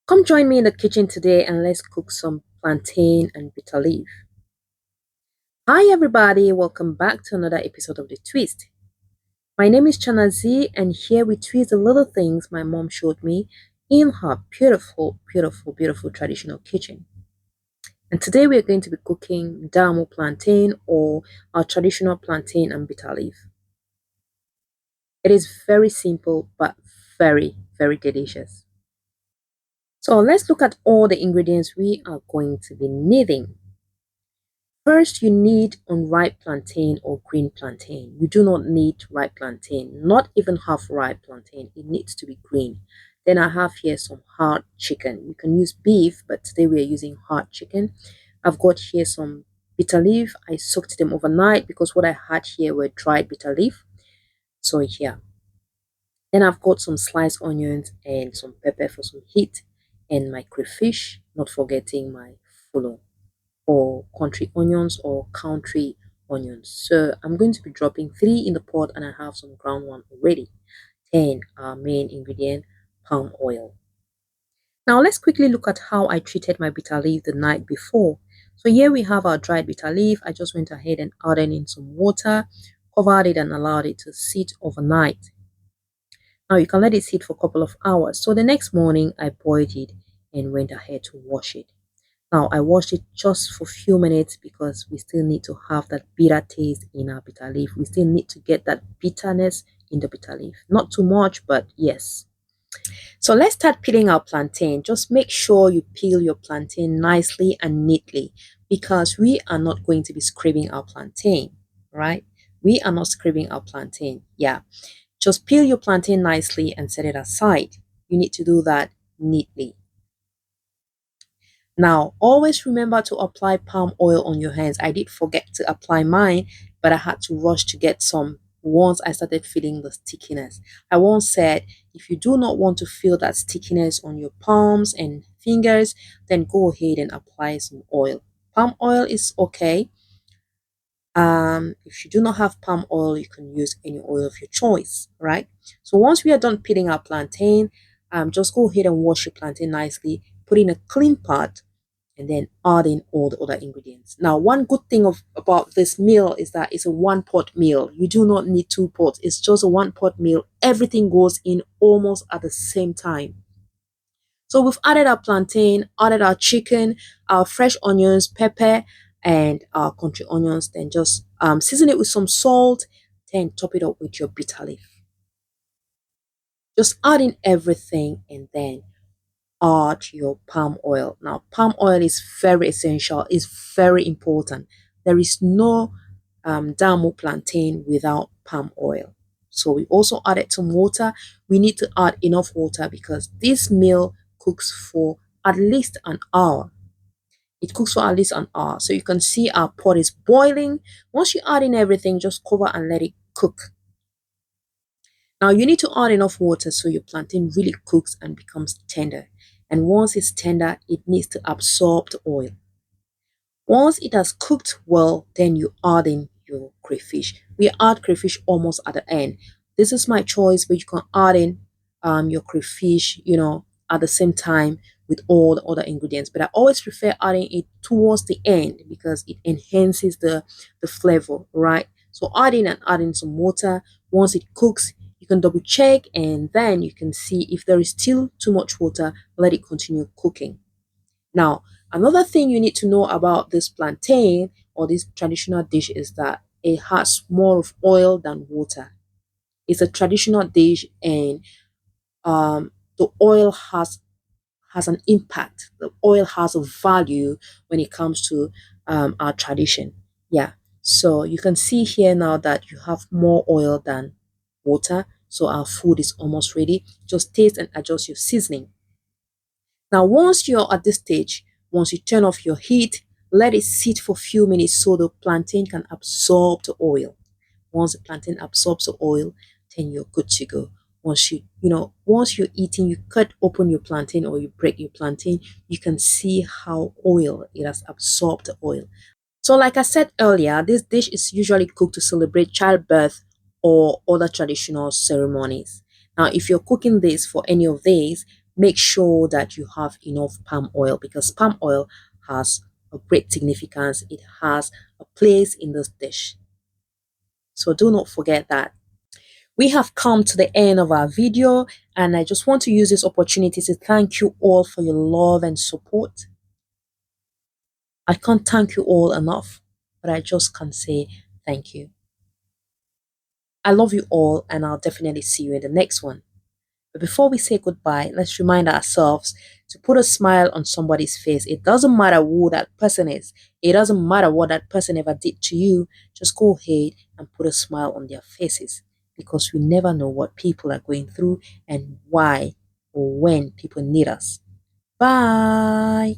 Come join me in the kitchen today and let's cook some plantain and bitter leaf. Hi everybody, welcome back to another episode of The Twist. My name is Chana Z and here we twist the little things my mom showed me in her beautiful traditional kitchen. And today we are going to be cooking Ndamou plantain or our traditional plantain and bitter leaf. It is very simple but very delicious. So let's look at all the ingredients we are going to be needing. First, you need unripe plantain or green plantain. You do not need ripe plantain, not even half ripe plantain. It needs to be green. Then I have here some hard chicken. You can use beef, but today we are using hard chicken. I've got here some bitter leaf. I soaked them overnight because what I had here were dried bitter leaf. So yeah. Then I've got some sliced onions and some pepper for some heat and my crayfish, not forgetting my fulo or country onions or country onions. So I'm going to be dropping 3 in the pot and I have some ground one already. 10 our main ingredient, palm oil. Now let's quickly look at how I treated my bitter leaf the night before. So here we have our dried bitter leaf. I just went ahead and added in some water, covered it and allowed it to sit overnight. Now you can let it sit for a couple of hours. So the next morning I boiled it and went ahead to wash it. Now I washed it just for a few minutes because we still need to have that bitter taste in our bitter leaf. We still need to get that bitterness in the bitter leaf. Not too much, but yes. So let's start peeling our plantain. Just make sure you peel your plantain nicely and neatly because we are not going to be scraping our plantain, right? We are not scraping our plantain. Yeah. Just peel your plantain nicely and set it aside. You need to do that neatly. Now, always remember to apply palm oil on your hands. I did forget to apply mine, but I had to rush to get some once I started feeling the stickiness. I once said, if you do not want to feel that stickiness on your palms and fingers, then go ahead and apply some oil. Palm oil is okay. If you do not have palm oil, you can use any oil of your choice, right? So once we are done peeling our plantain, just go ahead and wash your plantain nicely, put in a clean pot, and then add in all the other ingredients. Now, one good thing about this meal is that it's a one pot meal. You do not need two pots. It's just a one pot meal. Everything goes in almost at the same time. So we've added our plantain, added our chicken, our fresh onions, pepper, and our country onions. Then just season it with some salt. Then top it up with your bitter leaf. Just add in everything and then add your palm oil. Now, palm oil is very essential, it's very important. There is no Ndamou plantain without palm oil. So we also added some water. We need to add enough water because this meal cooks for at least an hour. It cooks for at least an hour. So you can see our pot is boiling. Once you add in everything, just cover and let it cook. Now you need to add enough water so your plantain really cooks and becomes tender. And once it's tender, it needs to absorb the oil. Once it has cooked well, then you add in your crayfish. We add crayfish almost at the end. This is my choice, but you can add in your crayfish, at the same time with all the other ingredients. But I always prefer adding it towards the end because it enhances the flavor, right? So add in some water. Once it cooks, you can double check and then you can see if there is still too much water, let it continue cooking. Now, another thing you need to know about this plantain or this traditional dish is that it has more of oil than water. It's a traditional dish and the oil has an impact. The oil has a value when it comes to our tradition. Yeah. So you can see here now that you have more oil than water. So our food is almost ready. Just taste and adjust your seasoning. Now, once you're at this stage, once you turn off your heat, let it sit for a few minutes so the plantain can absorb the oil. Once the plantain absorbs the oil, then you're good to go. Once you're eating, you cut open your plantain or you break your plantain, you can see how oil it has absorbed the oil. So, like I said earlier, this dish is usually cooked to celebrate childbirth or other traditional ceremonies. Now, if you're cooking this for any of these, make sure that you have enough palm oil because palm oil has a great significance. It has a place in this dish. So do not forget that. We have come to the end of our video, and I just want to use this opportunity to thank you all for your love and support. I can't thank you all enough, but I just can't say thank you. I love you all, and I'll definitely see you in the next one. But before we say goodbye, let's remind ourselves to put a smile on somebody's face. It doesn't matter who that person is. It doesn't matter what that person ever did to you. Just go ahead and put a smile on their faces because we never know what people are going through and why or when people need us. Bye.